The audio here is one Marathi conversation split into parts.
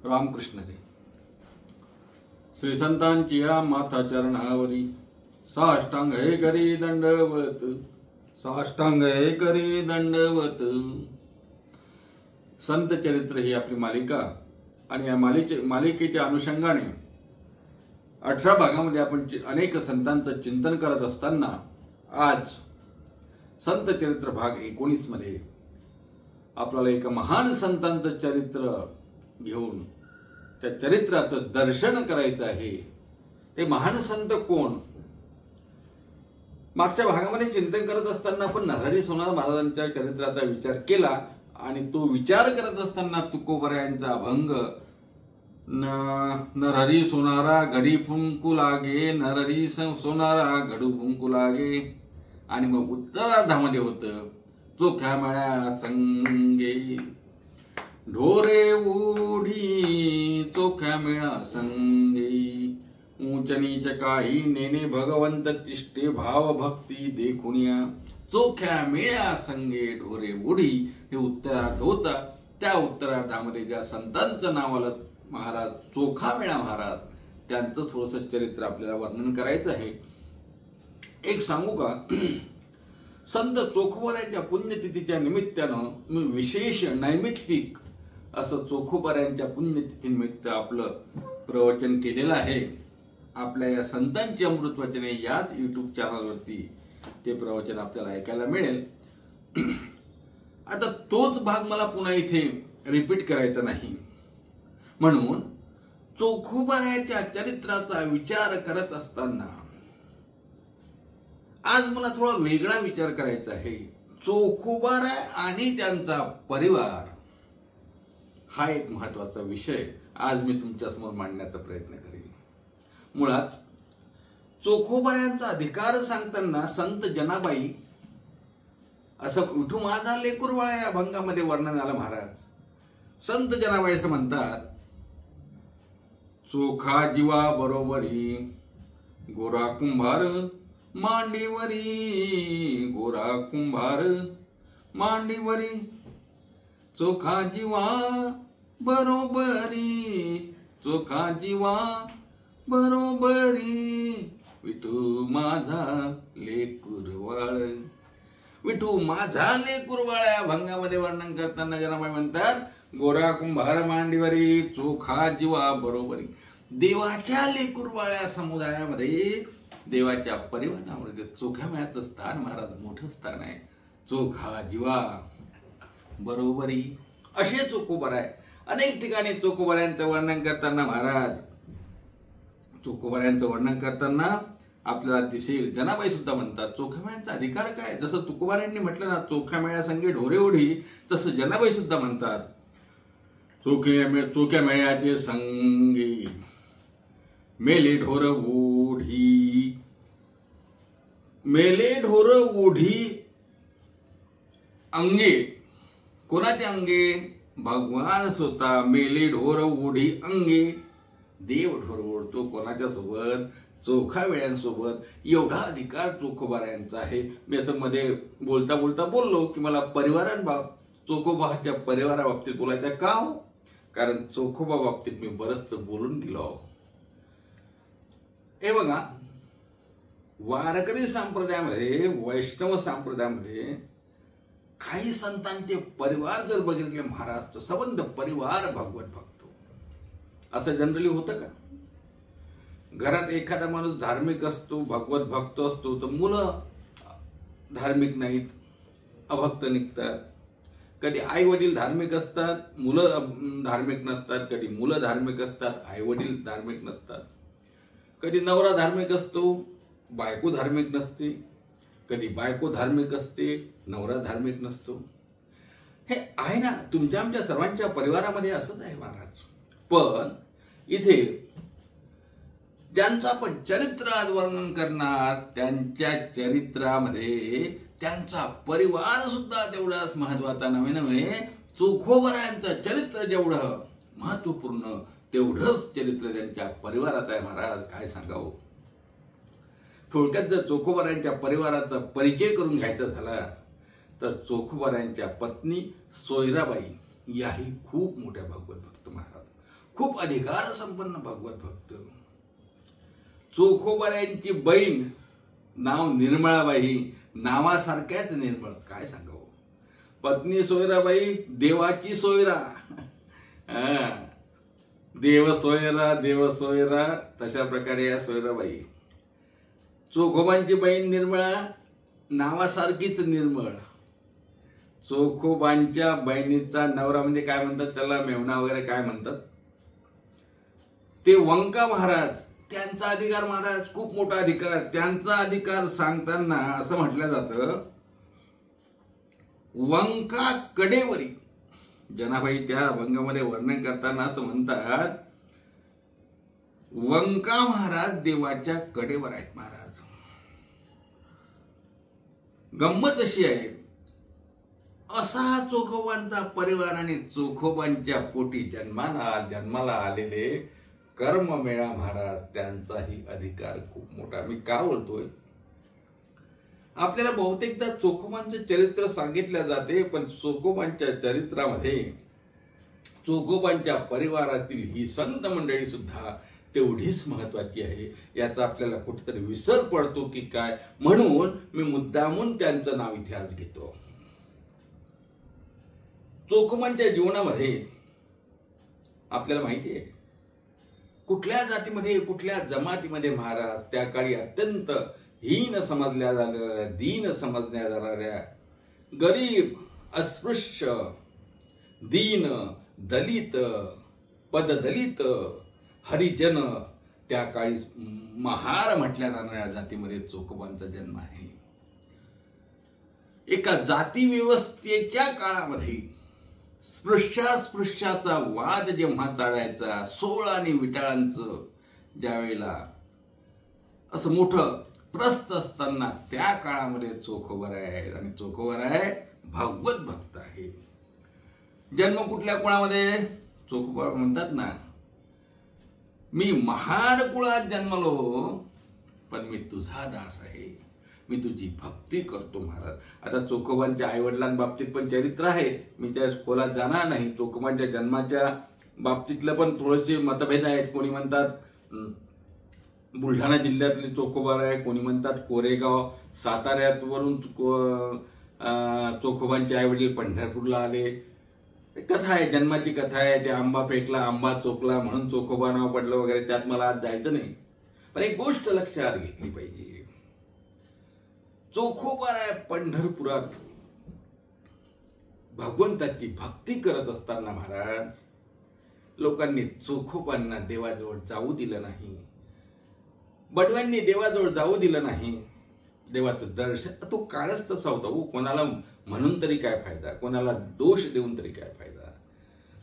रामकृष्ण रे. श्री संतांची या माथा चरणावरी साष्टांग हे करी दंडवत, साष्टांग हे करी दंडवत. संत चरित्र ही आपली मालिका आणि या मालिकेच्या अनुषंगाने 18 भागामध्ये आपण अनेक संतांचं चिंतन करत असताना आज संत चरित्र भाग 19 मध्ये आपल्याला एका महान संतांचं चरित्र घेऊन त्या चरित्राचं दर्शन करायचं आहे. ते महान संत कोण? मागच्या भागामध्ये चिंतन करत असताना आपण नरहरी सोनार महाराजांच्या चरित्राचा विचार केला आणि तो विचार करत असताना तुकोबरायांचा अभंग नरहरी सोनारा घडी फुंकू लागे, नरहरी सोनारा घडू फुंकू लागे. आणि मग उत्तरार्धामध्ये होतं चोख्या मळ्या संगे ढोरे उडी, चोख्या मेळा संगे ऊंच नीच काही नेने भगवंत तिष्ठे भाव भक्ती देखुनिया. चोख्या मेळ्या संगे ढोरे उडी हे उत्तरार्ध होता. त्या उत्तरार्धामध्ये ज्या संतांचं नाव आलं महाराज चोखामेळा महाराज, त्यांचं थोडंसं चरित्र आपल्याला वर्णन करायचं आहे. एक सांगू का, संत चोखोबरायांच्या पुण्यतिथीच्या निमित्तानं विशेष नैमित्तिक असं चोखोबरायांच्या पुण्यतिथीनिमित्त आपलं प्रवचन केलेलं आहे. आपल्या या संतांची अमृतवचने याच YouTube चॅनलवरती ते प्रवचन आपल्याला ऐकायला मिळेल. आता तोच भाग मला पुन्हा इथे रिपीट करायचा नाही, म्हणून चोखोबरायांच्या चरित्राचा विचार करत असताना आज मला थोडा वेगळा विचार करायचा आहे. चोखोबराय आणि त्यांचा परिवार हा एक महत्वाचा विषय आज मी तुमच्यासमोर मांडण्याचा प्रयत्न करेन. मुळात चोखोबरायांचा अधिकार सांगताना संत जनाबाई असं विठू माझा लेकुरवाळा या अभंगामध्ये वर्णन आलं महाराज. संत जनाबाई असं म्हणतात, चोखा जीवा बरोबरी गोरा कुंभार मांडीवरी, गोरा कुंभार मांडीवरी, चोखा जीवा बरोबरी, चोखा जीवा बरोबरी, विठू माझा लेकुरवाळ. विठू माझा लेकुरवाळ या अभंगामध्ये वर्णन करताना जनाबाई म्हणतात, गोरा कुंभार मांडीवरी, चोखा जीवा बरोबरी. देवाच्या लेकुरवाळ्या समुदायामध्ये, देवाच्या परिवारामध्ये चोख्या मेळ्याचं स्थान महाराज मोठं स्थान आहे. चोखा जीवा बरोबरी असे चोखोबराय. अनेक ठिकाणी चोखोबरायांचं वर्णन करताना महाराज, चोखोबरायांचं वर्णन करताना आपल्याला दिसेल जनाबाई सुद्धा म्हणतात चोख्या मेळ्याचा अधिकार काय. जसं तुकोबारायांनी म्हटलं ना चोख्या मेळ्या संगे ढोरे ओढी, तसं जनाबाई सुद्धा म्हणतात चोख्या मेळ्याचे संगी मेले ढोर ओढी, मेले ढोर ओढी अंगे. कोणाचे अंगे? भगवान स्वतः मेले ढोर ओढी अंगे. देव ढोर ओढतो कोणाच्या सोबत? चोखा मेळ्यांसोबत. एवढा अधिकार चोखोबरायांचा आहे. मी असं मध्ये बोलता बोलता बोललो की मला चोखोबाच्या परिवाराबाबतीत बोलायचं का हो? कारण चोखोबा बाबतीत मी बरंच बोलून गेलो. हे बघा, वारकरी संप्रदायामध्ये, वैष्णव संप्रदायामध्ये काही संतांचे परिवार जर बघितले महाराज तर संबंध परिवार भगवत भक्त असं जनरली होतं का? घरात एखादा माणूस धार्मिक असतो, भगवत भक्त असतो, तर मुलं धार्मिक नाहीत, अभक्त निघतात. कधी आई वडील धार्मिक असतात, मुलं धार्मिक नसतात. कधी मुलं धार्मिक असतात, आई वडील धार्मिक नसतात. कधी नवरा धार्मिक असतो, बायको धार्मिक नसते. कधी बायको धार्मिक असते, नवरा धार्मिक नसतो. हे आहे ना, तुमच्या आमच्या सर्वांच्या परिवारामध्ये असंच आहे महाराज. पण इथे ज्यांचं आपण चरित्र वर्णन करणार, त्यांच्या चरित्रामध्ये त्यांचा परिवार सुद्धा तेवढाच महत्वाचा नव्हे. चोखोबरायांचं चरित्र जेवढं महत्वपूर्ण, तेवढंच चरित्र त्यांच्या परिवाराचं आहे महाराज. काय सांगावं? थोडक्यात जर चोखोबरायांच्या परिवाराचा परिचय करून घ्यायचा झाला तर चोखोबरायांच्या पत्नी सोयराबाई याही खूप मोठ्या भगवत भक्त महाराज. खूप अधिकार संपन्न भागवत भक्त. चोखोबाऱ्यांची बहीण नाव निर्मळाबाई, नावासारख्याच निर्मळ. काय सांगावं, पत्नी सोयराबाई देवाची सोयरा. देव सोयरा, देव सोयरा, तशा प्रकारे या सोयराबाई. चोखोबांची बहीण निर्मळा, नावासारखीच निर्मळ. चोखोबांच्या बहिणीचा नवरा म्हणजे काय म्हणतात त्याला, मेवणा वगैरे काय म्हणतात ते, वंका महाराज. त्यांचा अधिकार महाराज, खूप मोठा अधिकार. त्यांचा अधिकार सांगताना असं म्हटलं जातं, वंका कडेवरी. जनाबाई त्या अभंगामध्ये वर्णन करताना असं म्हणतात, वंका महाराज देवाच्या कडेवर आहेत महाराज. गंमत अशी आहे, असा चोखोबांचा परिवार आणि चोखोबांच्या पोटी जन्माला आलेले कर्ममेळा महाराज, त्यांचाही अधिकार खूप मोठा. मी का बोलतोय, आपल्याला बहुतेकदा चोखोबांचं चरित्र सांगितलं जाते, पण चोखोबांच्या चरित्रामध्ये चोखोबांच्या परिवारातील ही संत मंडळी सुद्धा तेवढीच महत्वाची आहे. याचा आपल्याला कुठेतरी विसर पडतो की काय, म्हणून मी मुद्दामून त्यांचं नाव इथे आज घेतो. चोखोबांच्या जीवनामध्ये आपल्याला माहिती आहे, कुठल्या जातीमध्ये, कुठल्या जमातीमध्ये महाराज त्या काळी अत्यंत हीन समजल्या जाणाऱ्या, दीन समजल्या जाणाऱ्या, गरीब, अस्पृश्य, दीन, दलित, पददलित, हरिजन, त्या काळी महार म्हटल्या जाणाऱ्या जातीमध्ये चोखोबांचा जन्म आहे. एका जाती व्यवस्थेच्या काळामध्ये स्पृश्याचा वाद जेव्हा चालायचा, सोळ आणि विटाळांचं ज्यावेळेला असं मोठं प्रस्त असताना, त्या काळामध्ये चोखोबाराय आहे. आणि चोखोबाराय भागवत भक्त आहे. जन्म कुठल्या कुळामध्ये, चोखोबा म्हणतात ना, मी महार कुळात जन्मलो, पण मी तुझा दास आहे, मी तुझी भक्ती करतो महाराज. आता चोखोबांच्या आईवडिलांबाबतीत पण चरित्र आहे, मी त्या खोलात जाणार नाही. चोखोबांच्या जन्माच्या बाबतीतलं पण थोडेसे मतभेद आहेत. कोणी म्हणतात बुलढाणा जिल्ह्यातले चोखोबाराय, कोणी म्हणतात कोरेगाव, साताऱ्यात वरून चोखोबांचे आईवडील पंढरपूरला आले. कथा आहे, जन्माची कथा आहे. ते आंबा फेकला, आंबा चोखला म्हणून चोखोबा नाव पडलं वगैरे, त्यात मला आज जायचं नाही. पण एक गोष्ट लक्षात घेतली पाहिजे, चोखोबाराय पंढरपुरात भगवंताची भक्ती करत असताना महाराज, लोकांनी चोखोबांना देवाजवळ जाऊ दिलं नाही, बडव्यांनी देवाजवळ जाऊ दिलं नाही. देवाचं दर्शन, तो काळच तसा होता. कोणाला म्हणून तरी काय फायदा, कोणाला दोष देऊन तरी काय फायदा.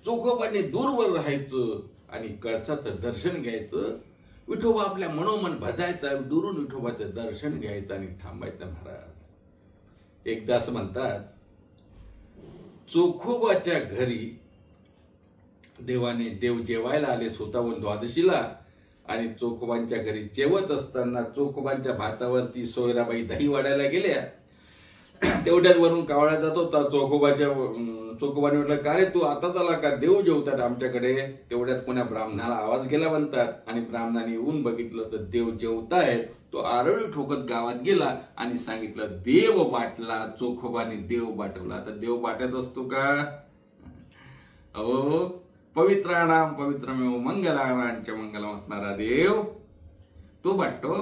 चोखोबांनी दूरवर राहायचं आणि कळसाचं दर्शन घ्यायचं. विठोबा आपल्या मनोमन भजायचा, दुरून विठोबाचं दर्शन घ्यायचं आणि थांबायचं महाराज. एकदा असं म्हणतात, चोखोबाच्या घरी देव जेवायला आले स्वतःहून द्वादशीला, आणि चोखोबांच्या घरी जेवत असताना चोखोबांच्या भातावरती सोयराबाई दही वाढायला गेल्या. तेवढ्यात वरून कावळा जात होता. चोखोबाने म्हटलं, का रे तू आताच आला का, देव जेवतात आमच्याकडे. तेवढ्यात कोण्या ब्राह्मणाला आवाज गेला म्हणतात, आणि ब्राह्मणाने येऊन बघितलं तर देव जेवतायत. तो आरळी ठोकत गावात गेला आणि सांगितलं, देव बाटला. चोखोबाने देव बाटवला. तर देव बाटत असतो का, अहो पवित्राणाम पवित्रमेव मंगलानांच्या मंगलम असणारा देव तो बाटतो.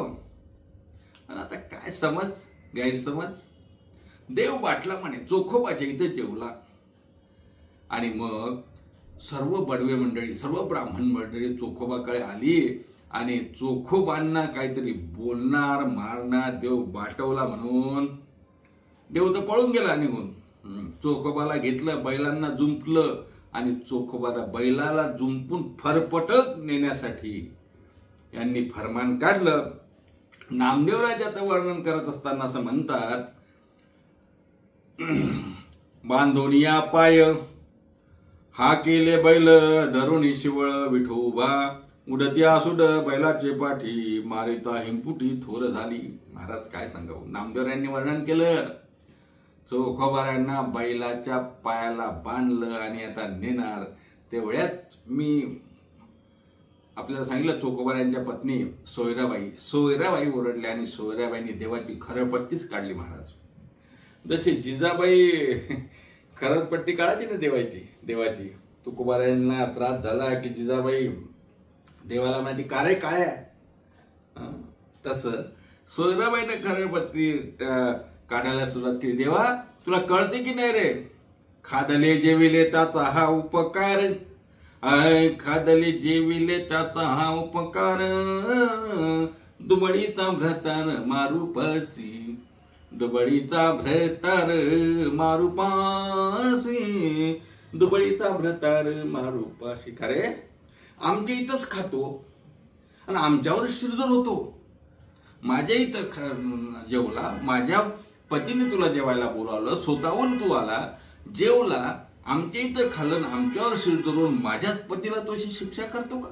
आणि आता काय समज, गैरसमज, देव बाटला म्हणे, चोखोबाच्या इथे जेवला. आणि मग सर्व बडवे मंडळी, सर्व ब्राह्मण मंडळी चोखोबाकडे आली आणि चोखोबांना काहीतरी बोलणार, मारणार, देव बाटवला म्हणून. देव तर पळून गेला निघून. चोखोबाला घेतलं, बैलांना जुंपलं आणि चोखोबाला बैलाला जुंपून फरफटक नेण्यासाठी यांनी फरमान काढलं. नामदेवराय त्याचं वर्णन करत असताना असं म्हणतात, बांधोनिया पाय हा केले बैल धरुणी शिवळ विठोबा, उडती आसुड बैलाचे पाठी मारिता हिंपुटी थोर झाली. महाराज काय सांगावं, नामदेवरायांनी वर्णन केलं. चोखोबारायांना बैलाच्या पायाला बांधलं आणि आता नेणार. तेवढ्यात मी आपल्याला सांगितलं चोखोबारांच्या पत्नी सोयराबाई ओरडल्या आणि सोयराबाईंनी देवाची खरपट्टीच काढली महाराज। जशी जिजाबाई खरपट्टी काढायची ना देवाची तुकोबारायांना त्रास झाला की जिजाबाई देवाला म्हणाली का रे काळ्या, तसं सोयराबाईने खरपट्टी काढायला सुरुवात केली। देवा तुला कळते की नाही रे, खादले जेविले त्याचा हा उपकार, खादले जेविले त्याचा हा उपकार, दुबळीचा भ्रतार मारुपासी, दुबळीचा भ्रतार मारुपासी, दुबळीचा भ्रतार मारुपाशी। खरे आमच्या इथंच खातो आणि आमच्यावर शिरजोर होतो, माझ्या इथं जेवला, माझ्या पतीने तुला जेवायला बोलावलं, स्वतःहून तू आला जेवला, आमच्या इथं खाल्लं, आमच्यावर शिर धरून माझ्याच पतीला तो अशी शिक्षा करतो का?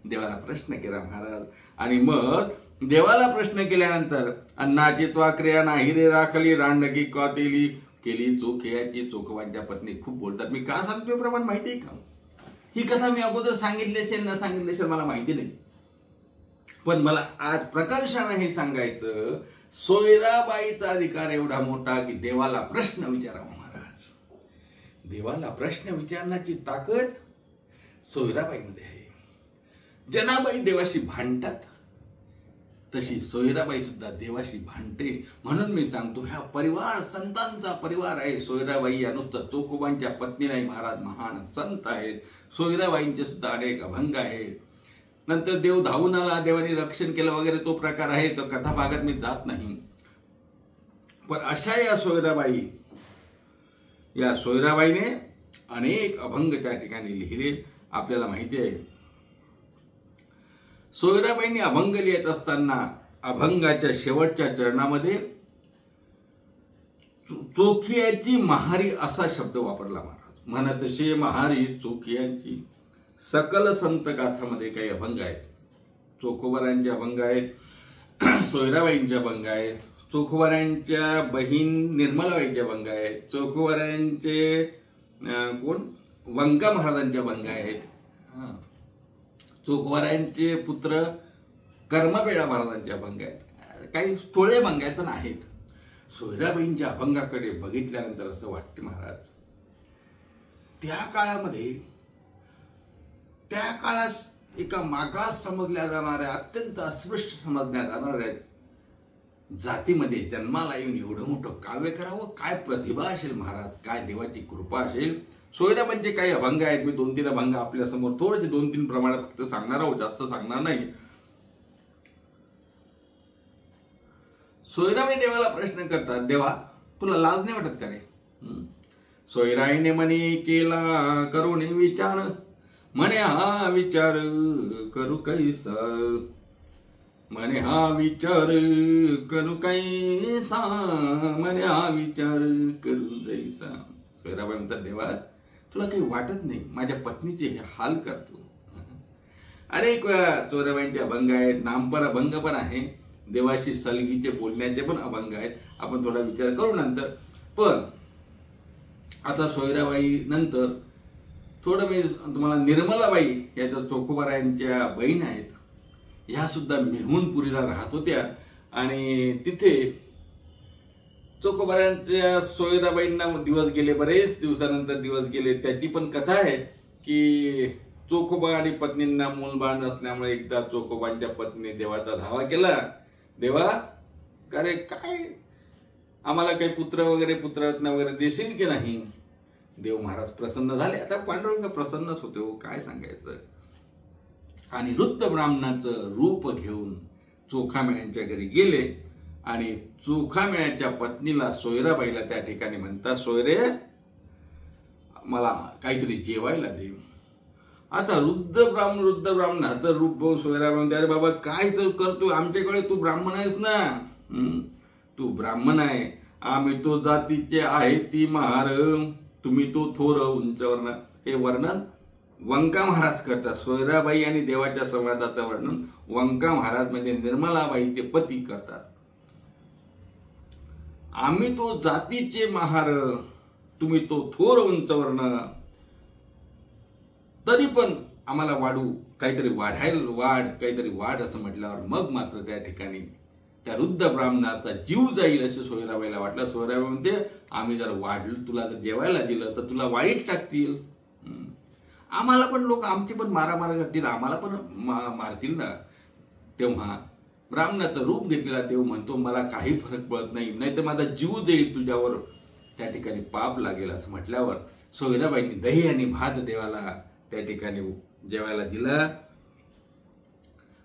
देवाला प्रश्न केला महाराज। आणि मग देवाला प्रश्न केल्यानंतर अन्नाची त्वाक्रिया नाही रे राखली, रांडगी कातेली केली चोखियाची। चोखवांच्या पत्नी खूप बोलतात। मी का सांगतोय प्रमाण माहिती आहे का? ही कथा मी अगोदर सांगितली असेल न सांगितली असेल मला माहिती नाही, पण मला आज प्रकर्षाने हे सांगायचं, सोयराबाईचा अधिकार एवढा मोठा की देवाला प्रश्न विचारावा महाराज। देवाला प्रश्न विचारण्याची ताकद सोयराबाईमध्ये आहे। जनाबाई देवाशी भांडतात, तशी सोयराबाई सुद्धा देवाशी भांडते। म्हणून मी सांगतो ह्या परिवार संतांचा परिवार आहे। सोयराबाई या नुसतं चोखोबांच्या पत्नी नाही महाराज, महान संत आहेत। सोयराबाईंचे सुद्धा अनेक अभंग आहेत। नंतर देव धावून आला, देवाने रक्षण केलं वगैरे तो प्रकार आहे, तो कथा भागात मी जात नाही। पण अशा या सोयराबाईने अनेक अभंग त्या ठिकाणी लिहिले। आपल्याला माहिती आहे सोयराबाईंनी अभंग लिहित असताना अभंगाच्या शेवटच्या चरणामध्ये चोखियाची महारी असा शब्द वापरला महाराज। म्हणतसे महारी चोखियाची। सकल संत गाथामध्ये काही अभंग आहेत, चोखोबारांचे अभंग आहेत, सोयराबाईंचे अभंग आहेत, चोखोबारांच्या बहीण निर्मलाबाईंचे अभंग आहेत, चोखोबारांचे कोण वंका महाराजांचे अभंग आहेत, चोखोबारांचे पुत्र कर्मपेडा महाराजांचे अभंग आहेत, काही थोडे अभंग आहेत पण आहेत। सोयराबाईंच्या अभंगाकडे बघितल्यानंतर असं वाटते महाराज, त्या काळात एका मागास समजल्या जाणाऱ्या, अत्यंत अस्पृश्य समजल्या जाणाऱ्या जातीमध्ये जन्माला येऊन एवढं मोठं काव्य करावं, काय प्रतिभा असेल महाराज, काय देवाची कृपा असेल। सोयराबाईंचे काही अभंग आहेत, मी 2-3 अभंग आपल्या समोर थोडेसे 2-3 प्रमाणात फक्त सांगणार आहोत, जास्त सांगणार नाही। सोयराबाई देवाला प्रश्न करतात, देवा तुला लाज नाही वाटत का रे? सोयराईने म्हणे केला करून विचार, म्हणे हा विचार करू कैसा, म्हणे हा विचार करू कैसा, म्हणे हा विचार करू जैसा। सोयराबाई म्हणतात, देवा तुला काही वाटत नाही माझ्या पत्नीचे हे हाल करतो। अनेक वेळा सोयराबाईंचे अभंग आहेत, नामपर अभंग पण आहे, देवाशी सलगीचे बोलण्याचे पण अभंग आहेत, आपण थोडा विचार करू नंतर। पण आता सोयराबाई नंतर थोडं मी तुम्हाला निर्मलाबाई या ज्या चोखोबारायांच्या बहीण आहेत, ह्या सुद्धा मेहुणपुरीला राहत होत्या आणि तिथे चोखोबारायांच्या सोयराबाईंना दिवस गेले, बरेच दिवसानंतर दिवस गेले। त्याची पण कथा आहे की चोखोबा आणि पत्नींना मूलबाळ नसल्यामुळे एकदा चोखोबांच्या पत्नीने देवाचा धावा केला, देवा का रे काय आम्हाला काही पुत्ररत्न वगैरे देशील की नाही? देव महाराज प्रसन्न झाले। आता पांडुरंग प्रसन्नच होते हो, काय सांगायचं। आणि वृद्ध ब्राह्मणाचं रूप घेऊन चोखामेळ्यांच्या घरी गेले आणि चोखामेळ्याच्या पत्नीला सोयराबाईला त्या ठिकाणी म्हणतात, सोयरे मला काहीतरी जेवायला दे। आता वृद्ध ब्राह्मणाचं रूप बघून सोयराबाई म्हणते, अरे बाबा काय करतो, आमच्याकडे तू ब्राह्मण आहेस ना, तू ब्राह्मण आहे, आम्ही तो जातीचे आहे ती महार, तुम्ही तो थोर उंचवर्ण। हे वर्णन वंका महाराज करतात। सोयराबाई आणि देवाच्या संवादाचं वर्णन वंका महाराज म्हणजे निर्मलाबाईचे पती करतात। आम्ही तो जातीचे महार, तुम्ही तो थोर उंचवर्ण, तरी पण आम्हाला वाढू, काहीतरी काहीतरी वाढ असं म्हटल्यावर मग मात्र त्या ठिकाणी त्या वृद्ध ब्राह्मणाचा जीव जाईल असं सोयराबाईला वाटलं. सोयराबाई म्हणते, आम्ही जर वाढलं, तुला जर जेवायला दिलं तर तुला वाईट टाकतील, आम्हाला पण लोक आमची पण मारामार करतील, आम्हाला पण मारतील ना. तेव्हा ब्राह्मणाचं रूप घेतलेला देव म्हणतो, मला काही फरक पडत नाही, नाही तर माझा जीव जाईल तुझ्यावर, त्या ठिकाणी पाप लागेल असं म्हटल्यावर सोयराबाईंनी दही आणि भात देवाला त्या ठिकाणी जेवायला दिला.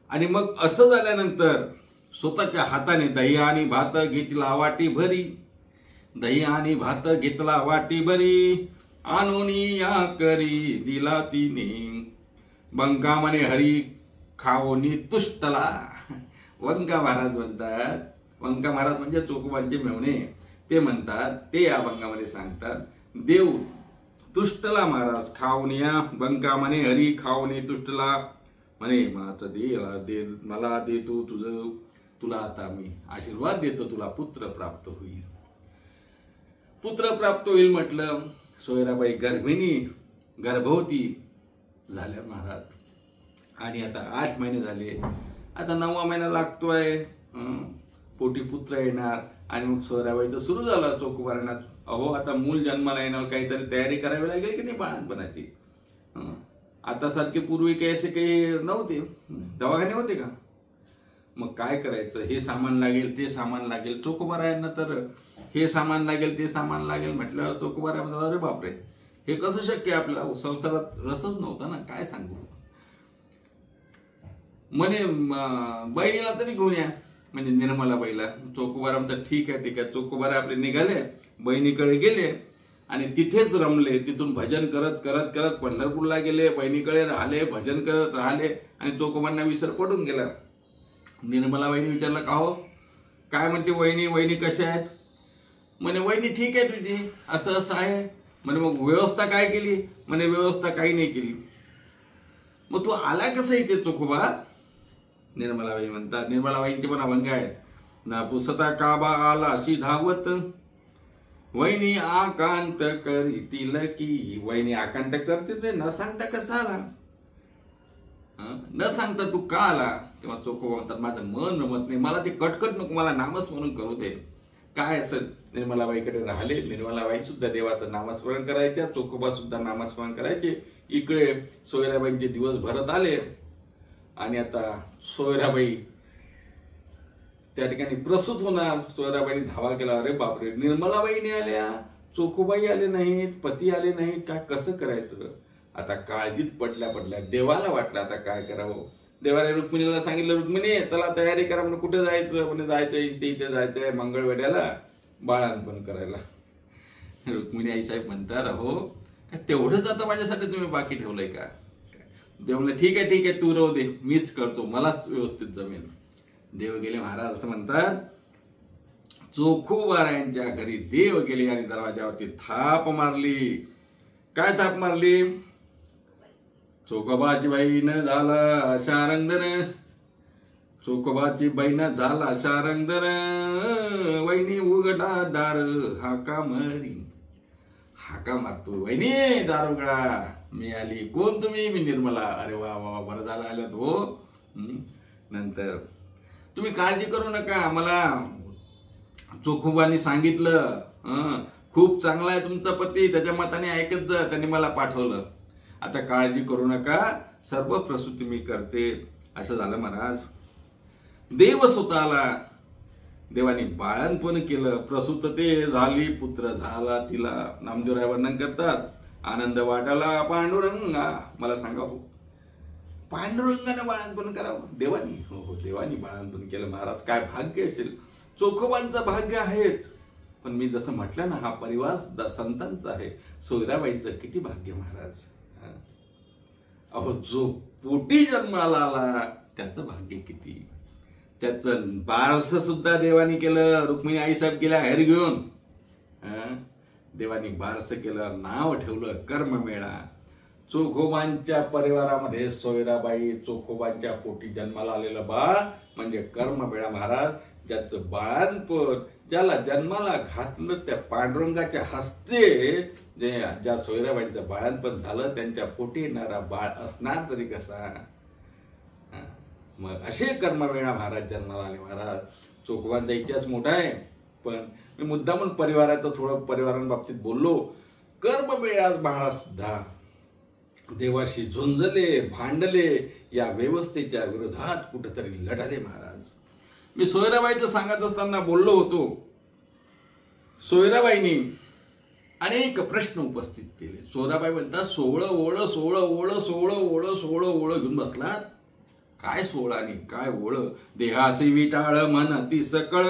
आणि मग असं झाल्यानंतर स्वतःच्या हाताने दही आणि भात घेतला वाटी भरी, दही आणि भात घेतला वाटी भरी, आणोनी या करी दिला तिने, बंका म्हणे हरी खाओनी तुष्टला. वंका महाराज म्हणतात, वंका महाराज म्हणजे चोखोबांचे मेवणे, ते म्हणतात, ते या अभंगामध्ये सांगतात, देव तुष्टला महाराज खावनिया, बंका म्हणे हरी खावने तुष्टला, म्हणे माता दे मला दे तू तुझं, तुला आता मी आशीर्वाद देतो, तुला पुत्र प्राप्त होईल. पुत्र प्राप्त होईल म्हटलं. सोयराबाई गर्भवती झाल्या महाराज. आणि आता 8 महिने झाले, आता 9वा महिना लागतोय, पोटी पुत्र येणार. आणि मग सोयराबाईचं सुरू झालं चोखोबारांना, अहो आता मूल जन्माला येणार, काहीतरी तयारी करावी लागेल की नाही बाळणपणाची. आता सारखे पूर्वी काही असे काही नव्हते, दवाखाने होते का? मग काय करायचं, हे सामान लागेल ते सामान लागेल. चोखोबारायांना तर हे सामान लागेल ते सामान लागेल म्हटल्यावर चोखोबारा म्हणतात, अरे बापरे, हे कसं शक्य, आपल्या संसारात रसच नव्हता ना, काय सांगू. म्हणे बहिणीला तरी घेऊन या, म्हणजे निर्मलाबाईला. चोखोबारा म्हणतात, ठीक आहे. चोखोबारा आपले निघाले, बहिणीकडे गेले आणि तिथेच रमले. तिथून भजन करत करत करत पंढरपूरला गेले, बहिणीकडे राहिले, भजन करत राहिले आणि चोखोबांना विसर पडून गेला. निर्मलाबाईने विचारलं, का हो, काय म्हणते वहिनी कशा आहेत? म्हणे वहिनी ठीक आहे तुझी, असं असं आहे. म्हणे मग व्यवस्था काय केली? म्हणे व्यवस्था काही नाही केली. मग तू आला कसं इथे चोखोबा? निर्मलाबाई म्हणतात, निर्मलाबाईंचे पण अभंग आहेत ना, पुसता काबा आला अशी धावत, वहिनी आकांत करीतील की. वहिनी आकांत करते, न सांगता कसा आला, न सांगता तू का आला? तेव्हा चोखोबा म्हणतात, माझं मन रमत नाही, मला ते कटकट नको, मला नामस्मरण करू दे. काय असं निर्मलाबाईकडे राहिले. निर्मलाबाई सुद्धा देवाचं नामस्मरण करायच्या, चोखोबा सुद्धा नामस्मरण करायचे. इकडे सोयराबाईंचे दिवस भरत आले आणि आता सोयराबाई त्या ठिकाणी प्रसूत होणार. सोयराबाईंनी धावा केला, अरे बापरे, निर्मलाबाईने आल्या, चोखोबाई आले नाहीत, पती आले नाहीत, काय कसं करायचं? आता काळजीत पडल्या देवाला वाटलं आता काय करावं. देवाने रुक्मिणीला सांगितलं, रुक्मिणी चला तयारी करा, म्हणजे कुठे जायचं? म्हणजे जायचं इथे जायचंय मंगळवेढ्याला बाळांपण करायला. रुक्मिणी आईसाहेब म्हणतात, अहो तेवढंच आता माझ्यासाठी तुम्ही बाकी ठेवलंय का? देव म्हणले, ठीक आहे तू राहू दे, मीच करतो, मलाच व्यवस्थित जमेल. देव गेले महाराज. असं म्हणतात, चोखोबारायांच्या घरी देव गेले आणि दरवाजावरती थाप मारली. काय थाप मारली? चोखोबाची बाईन झाला शारंगधर, चोखोबाची बाईन झाला शारंगधर, वहिनी उघडा दार हाका मारी. हाका मारतो, वहिनी दार उघडा, मी आली. कोण तुम्ही? मी निर्मला. अरे वा वा, बरं झालं आल्यात हो. नंतर तुम्ही काळजी करू नका, मला चोखोबांनी सांगितलं, खूप चांगला आहे तुमचा पती, त्याच्या मताने ऐकत जा, त्यांनी मला पाठवलं. आता काळजी करू नका, सर्व प्रसूती मी करते. असं झालं महाराज. देव स्वतःला, देवाने बाळणपण केलं, प्रसूत ते झाली, पुत्र झाला तिला. नामदेवराय वर्णन करतात, आनंद वाटाला पांडुरंगा. मला सांगा हो, पांडुरंगाने बाळणपण करावं देवानी? हो, देवानी बाळणपण केलं महाराज. काय भाग्य असेल, चोखोबांचं भाग्य आहेच, पण मी जसं म्हटलं ना, हा परिवार सुद्धा संतांचा आहे. सोयराबाईंचं किती भाग्य महाराज. अहो, जो पोटी जन्माला आला त्याचं भाग्य किती. त्याचं बारस सुद्धा देवानी केलं. रुक्मिणी आईसाहेब गेल्या हेर घेऊन, देवानी बारस केलं, नाव ठेवलं कर्ममेळा. चोखोबांच्या परिवारामध्ये सोयराबाई, चोखोबांच्या पोटी जन्माला आलेलं बाळ म्हणजे कर्ममेळा महाराज. ज्याचं बाळांपण, ज्याला जन्माला घातलं त्या पांडुरंगाच्या हस्ते ज्या सोयराबाईंचं बाळंतपण झालं त्यांच्या पोटी येणारा बाळ असणार तरी कसा. मग असे कर्मवीणा महाराज जन्माला आले. महाराज चोखोबांचा इतिहास मोठा आहे, पण मी मुद्दामून परिवाराचं थोडं परिवारांबाबतीत बोललो. कर्मवीणा महाराज सुद्धा देवाशी झुंजले, भांडले, या व्यवस्थेच्या विरोधात कुठेतरी लढाले महाराज. मी सोयराबाईचं सांगत असताना बोललो होतो, सोयराबाईंनी अनेक प्रश्न उपस्थित केले. सोयराबाई म्हणतात 16 ओळ 16 ओळ 16 ओळ 16 ओळ घेऊन बसलात. काय 16 आणि काय ओळ? देहासी विटाळ मन अति सकळ,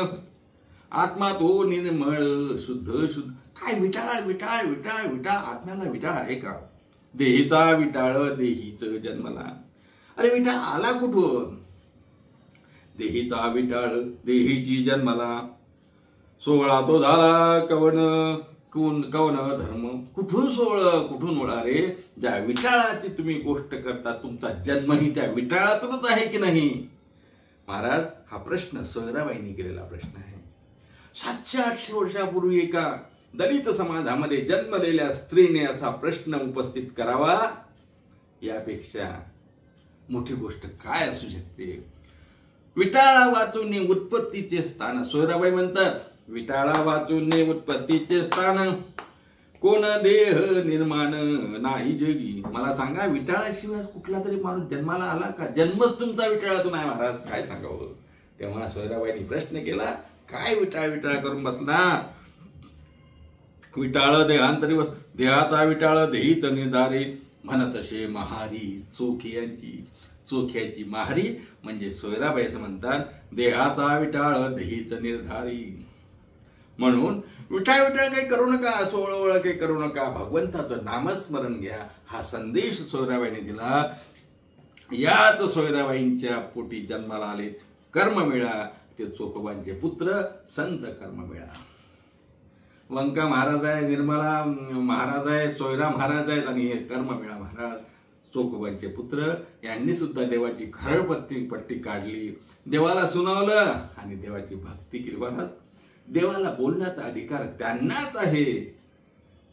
आत्मा तो निर्मळ शुद्ध शुद्ध. काय विटाळ विटाळ विटाळ विटाळ? आत्म्याला विटाळ आहे का? देहीचा विटाळ देहीच जन्मला. अरे विटाळ आला कुठून? देहीचा विटाळ देहीची जन्मला. 16 तो झाला कवन कवन धर्म. कुठून 16 कुठून ओळा रे? ज्या विटाळाची तुम्ही गोष्ट करता तुमचा जन्मही त्या विटाळातूनच आहे की नाही? महाराज हा प्रश्न सोयराबाईंनी केलेला प्रश्न आहे. 700-800 वर्षापूर्वी एका दलित समाजामध्ये जन्मलेल्या स्त्रीने असा प्रश्न उपस्थित करावा, यापेक्षा मोठी गोष्ट काय असू शकते? विटाळा वाचून उत्पत्तीचे स्थान. सोयराबाई म्हणतात विटाळा वाचून उत्पत्तीचे स्थान, कोण देह निर्माण नाही जगी. मला सांगा, विटाळाशिवाय कुठला तरी माणूस जन्माला आला का? जन्मच तुमचा विटाळातून आहे महाराज, काय सांगावं. तेव्हा सोयराबाईंनी प्रश्न केला, काय विटाळ विटाळ करून बसला? विटाळ देहांतरी बस. देहाचा विटाळ देहीच निर्धारी, म्हणत असे महारी चोख्याची महारी म्हणजे सोयराबाई असं म्हणतात, देहाचा विटाळ देहीच निर्धारी. म्हणून विटाळ विटाळ काही करू नका, 16 ओळ काही करू नका, भगवंताचं नामस्मरण घ्या, हा संदेश सोयराबाईने दिला. यात सोयराबाईंच्या पोटी जन्माला आले कर्मवीणा, ते चोखोबांचे पुत्र संत कर्मवीणा. वंका महाराज आहे, निर्मला महाराज आहे, सोयरा महाराज आहेत आणि हे कर्मवीणा महाराज चोखोबांचे पुत्र. यांनी सुद्धा देवाची खरपट्टी काढली, देवाला सुनावलं आणि देवाची भक्ती केली. महाराज देवाला बोलण्याचा अधिकार त्यांनाच आहे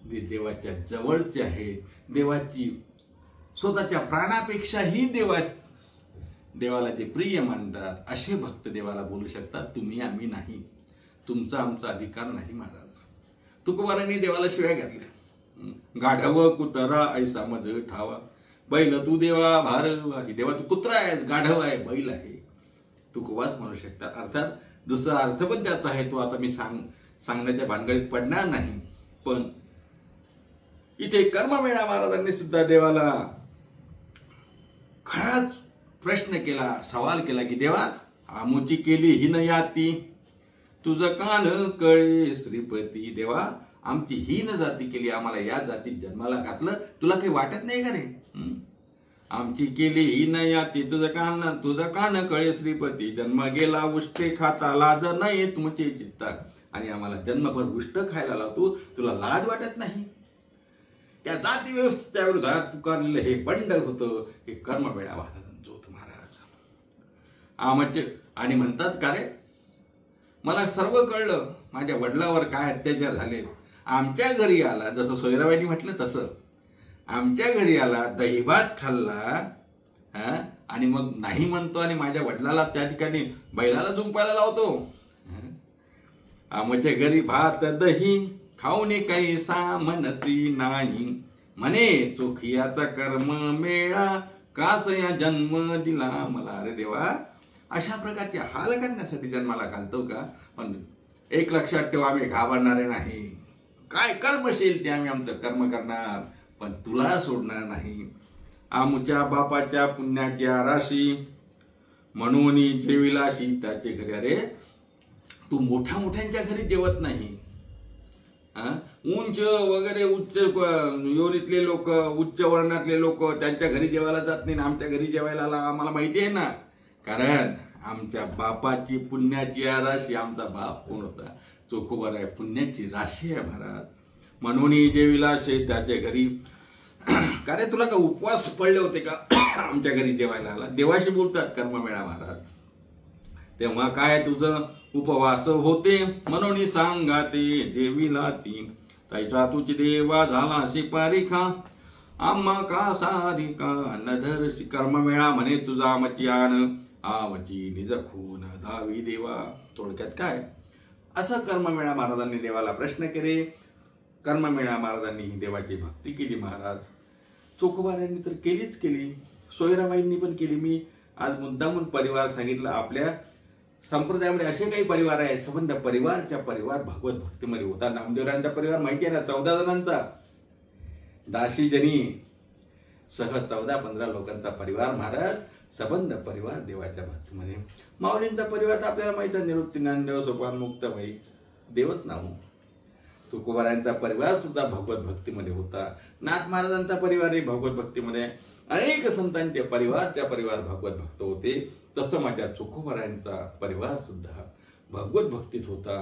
जे देवाच्या जवळचे आहे, देवाची स्वतःच्या प्राणापेक्षाही देवाला जे प्रिय मानतात असे भक्त देवाला बोलू शकतात. तुम्ही आम्ही नाही, तुमचा आमचा अधिकार नाही. महाराज तुकोबारांनी देवाला शिव्या घातल्या, गाढव कुत्रा ऐसा मज ठावा, बैल तू देवा भार, देवा तू कुत्रा आहेस, गाढव आहे, बैल आहे. तुकोबाच म्हणू शकतात. अर्थात दुसरा अर्थ पण त्याचा आहे, तो आता मी सांगण्याच्या भानगडीत पडणार नाही. पण इथे कर्मवीणा महाराजांनी सुद्धा देवाला खराच प्रश्न केला, सवाल केला की देवा आमुची केली हिन याती, तुझं कान कळे श्रीपती. देवा आमची हीन जाती केली, आम्हाला या जातीत जन्माला घातलं, तुला काही वाटत नाही का रे? आमची केली हीन याती, तुझं कान कळे श्रीपती, जन्म गेला उष्टे खाता, लाज नाही तुमचे चित्ता. आणि आम्हाला जन्मभर उष्ट खायला लावतो, तुला लाज वाटत नाही? त्या जाती व्यवस्थेच्या विरोधात पुकारलेलं हे बंड होतं, हे कर्मवीणा महाराजांचं होतं. महाराज आमचे आणि म्हणतात का रे, मला सर्व कळलं, माझ्या वडिलावर काय अत्याचार झाले. आमच्या घरी आला, जसं सोयराबाईंनी म्हटलं तसं, आमच्या घरी आला, दहीभात खाल्ला आणि मग नाही म्हणतो आणि माझ्या वडिलाला त्या ठिकाणी बैलाला जुंपायला लावतो. आमच्या घरी भात दही खाऊन काही सामनसी नाही, म्हणे चोखियाचा कर्म मेळा, कास या जन्म दिला मला. अरे देवा, अशा प्रकारचे हाल करण्यासाठी जन्माला घालतो का? पण एक लक्षात ठेवा, आम्ही घाबरणारे नाही. काय कर्मशील ते आम्ही आमचं कर्म करणार, पण तुला सोडणार नाही. आमच्या बापाच्या पुण्याची राशी म्हणून जेविलाशी त्याचे घरी. अरे तू मोठ्यांच्या घरी जेवत नाही, उंच वगैरे उच्च योनीतले लोक, उच्च वर्णातले लोक त्यांच्या घरी जेवायला जात नाही, आमच्या घरी जेवायला आम्हाला माहिती आहे ना. कारण आमच्या बापाची पुण्याची राशी. आमचा बाप कोण होता? चोखोबार आहे, पुण्याची राशी आहे महाराज. म्हणून जेविलाशे त्याच्या घरी. का रे तुला का उपवास पडले होते का आमच्या घरी जेवायला आला? देवाशी बोलतात कर्मवीणा महाराज. तेव्हा काय तुझं उपवास होते, म्हणून सांगा ते जेविला ती, तैचा तुझी देवा झाला शिपारिका आम्हा का सारिका नधरसी कर्ममेळा म्हणे तुझा मचियान आवची निज खून धावी देवा. थोडक्यात काय, असं कर्ममेळा महाराजांनी देवाला प्रश्न केले. कर्ममेळा महाराजांनी ही देवाची भक्ती केली. महाराज चोखोबारांनी तर केलीच केली, सोयराबाईंनी पण केली. मी आज मुद्दामून परिवार सांगितलं. आपल्या संप्रदायामध्ये असे काही परिवार आहेत, संबंध परिवारच्या परिवार भगवत भक्तीमध्ये होता. नामदेवरायांचा परिवार माहिती आहे ना, 14 जणांचा, दाशी जनी सह 14-15 लोकांचा परिवार महाराज संबंध परिवार देवाच्या भक्तीमध्ये. माऊलींचा परिवार तर आपल्याला माहित आहे, निवृत्ती ज्ञानदेव सोपान मुक्ताबाई देवच नाव. तुकोबारायांचा परिवार सुद्धा भगवत भक्तीमध्ये होता. नाथ महाराजांचा परिवारही भगवत भक्तीमध्ये, अनेक संतांचे परिवारच्या परिवार भगवत भक्त होते. तसं माझ्या चोखोबारायांचा परिवार सुद्धा भगवत भक्तीत होता.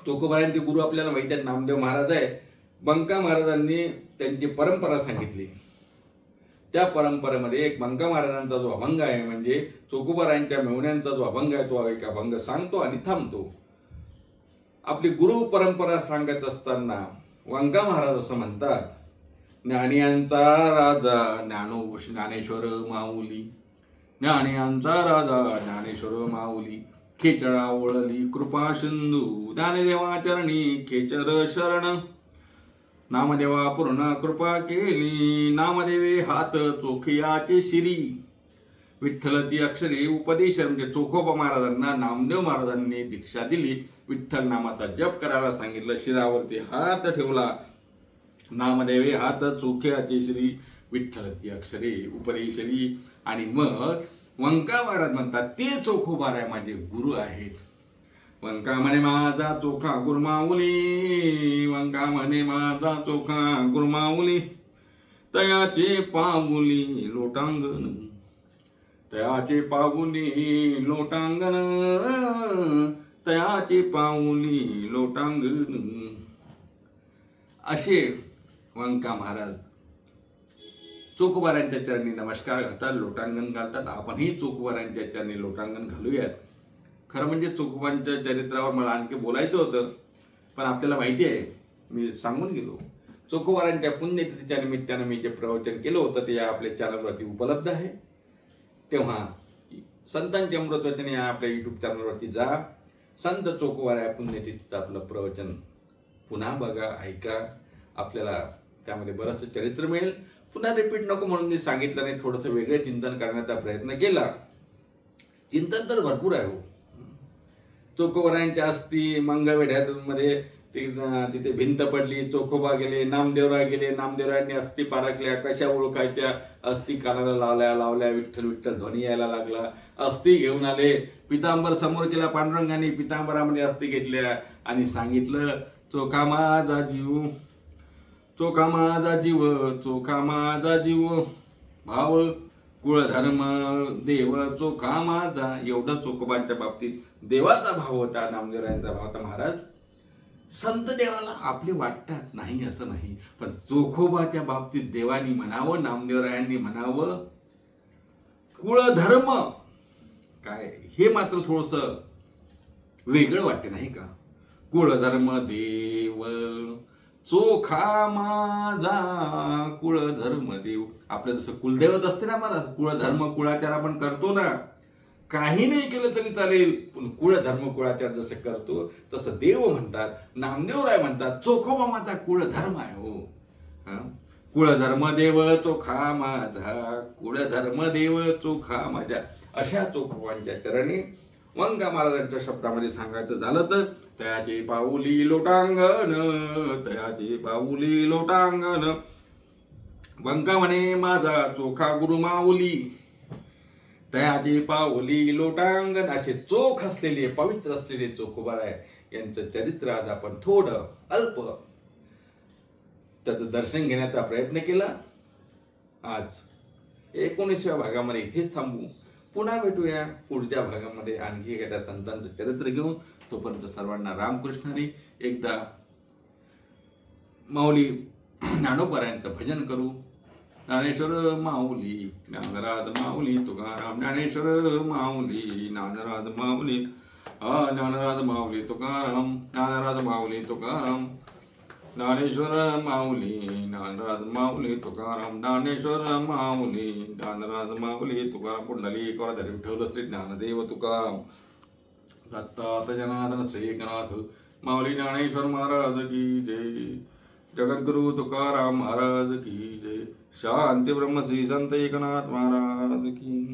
चोखोबारायांचे गुरु आपल्याला माहिती आहेत, नामदेव महाराज आहे. बंका महाराजांनी त्यांची परंपरा सांगितली. त्या परंपरेमध्ये एक बंका महाराजांचा जो अभंग आहे, म्हणजे चोखोबारायांच्या मेहुण्यांचा जो अभंग आहे, तो एक अभंग सांगतो आणि थांबतो. आपली गुरु परंपरा सांगत असताना बंका महाराज असं म्हणतात, ज्ञानियांचा राजा ज्ञानेश्वर माऊली, ज्ञानियांचा राजा ज्ञानेश्वर माऊली, खेचळा ओळली कृपा सिंधू, ज्ञानदेवा चरणी खेचर शरण, नामदेवा पूर्ण कृपा केली, नामदेवे हात चोखियाची शिरी, विठ्ठल ती अक्षरे उपदेश. म्हणजे चोखोबा महाराजांना नामदेव महाराजांनी दीक्षा दिली, विठ्ठल नामाचा जप करायला सांगितलं, शिरावरती हात ठेवला, नामदेवे हात चोखियाची श्री, विठ्ठल ती अक्षरे उपदेशली. आणि मग वंका महाराज म्हणतात, ते चोखोबाराय माझे गुरु आहेत. वंका म्हणे माझा चोखा गुरुमाऊली, वंका म्हणे माझा चोखा गुरुमाऊली, तयाचे पाऊली लोटांगण, तयाचे पाऊली लोटांगण, तयाचे पाऊली लोटांगण. असे वंका महाराज चोखोबारायांच्या चरणी नमस्कार घालतात, लोटांगण घालतात. आपणही चोखोबारायांच्या चरणी लोटांगण घालूयात. खरं म्हणजे चोखोबांच्या चरित्रावर मला आणखी बोलायचं होतं, पण आपल्याला माहिती आहे, मी सांगून गेलो. चोखोबारायांच्या पुण्यतिथीच्या निमित्तानं मी जे प्रवचन केलं होतं ते आपल्या चॅनलवरती उपलब्ध आहे. तेव्हा संतांचे अमृतवचन या आपल्या युट्यूब चॅनलवरती जा, संत चोखोबाराया पुण्यतिथीचं आपलं प्रवचन पुन्हा बघा, ऐका. आपल्याला त्यामध्ये बरंचसं चरित्र मिळेल. पुन्हा रिपीट नको म्हणून मी सांगितलं नाही, थोडंसं वेगळे चिंतन करण्याचा प्रयत्न केला. चिंतन तर भरपूर आहे हो. चोखोबारायांच्या अस्थी मंगळवेढ्यामध्ये तिथे भिंत पडली, चोखोबा गेले, नामदेवराय गेले, नामदेवरायांनी अस्थी पारखल्या, कशा ओळखायच्या, अस्थी कानाला लावल्या, विठ्ठल विठ्ठल ध्वनी यायला लागला, अस्थी घेऊन आले, पितांबर समोर केला, पांडुरंगाने पितांबरामध्ये अस्थी घेतल्या आणि सांगितलं, चोखा माझा जीव, चोखा माझा जीव, चोखा माझा जीव, भाव कुळधर्म देव चोखा माझा. एवढं चोखोबांच्या बाबतीत देवाचा भाव होता, नामदेवरायांचा भाव होता. महाराज संत देवाला आपले वाटतात नाही असं नाही, पण चोखोबाच्या बाबतीत देवानी म्हणावं, नामदेवरायांनी म्हणावं, कुळधर्म काय हे मात्र थोडस वेगळं वाटते नाही का. कुळधर्म देव चोखा माझा, कुळधर्म देव. आपलं जसं कुलदैवत असते ना महाराज, कुळधर्म कुळाचार आपण करतो ना, काही नाही केलं तरी चालेल, पण कुळधर्म कुळाचार जसं करतो तसं देव म्हणतात, नामदेवराय म्हणतात, चोखोबा माझा कुळधर्म आहे हो. कुळधर्म देव चोखा माझा, कुळधर्म देव चोखा माझ्या. अशा चोखोबांच्या चरणी वंका महाराजांच्या शब्दामध्ये सांगायचं झालं तर, तयाचे पाऊली लोटांगण, तयाचे पाऊली लोटांगण, वंका म्हणे माझा चोखा गुरु माऊली, तयाचे पाऊली लोटांगण. असे चोख असलेले पवित्र असलेले चोखोबाराय यांचं चरित्र आज आपण थोडं अल्प त्याचं दर्शन घेण्याचा प्रयत्न केला. आज 19व्या भागामध्ये इथेच थांबू. पुन्हा भेटूया पुढच्या भागामध्ये आणखी एखाद्या संतांचं चरित्र घेऊन. तोपर्यंत सर्वांना रामकृष्ण हरी. एकदा माऊली ज्ञानोबारायांचं भजन करू. ज्ञानेश्वर माऊली ज्ञानराज माऊली तुकाराम, ज्ञानेश्वर माऊली ज्ञानराज माऊली हा ज्ञानराज माऊली तुकाराम, ज्ञानराज माऊली तुकाराम, ज्ञानेश्वर माऊली, ज्ञानराज माऊली तुकाराम, ज्ञानेश्वर माऊली, ज्ञानराज माऊली तुकाराम. पुंडलिक वरदहरी विठ्ठल श्री ज्ञानदेव तुकाराम. दत्तात्रय जनार्दन श्री एकनाथ माऊली ज्ञानेश्वर महाराज की जय. जगद्गुरु तुकाराम महाराज की जय. शांती ब्रह्म श्री संत एकनाथ महाराज की.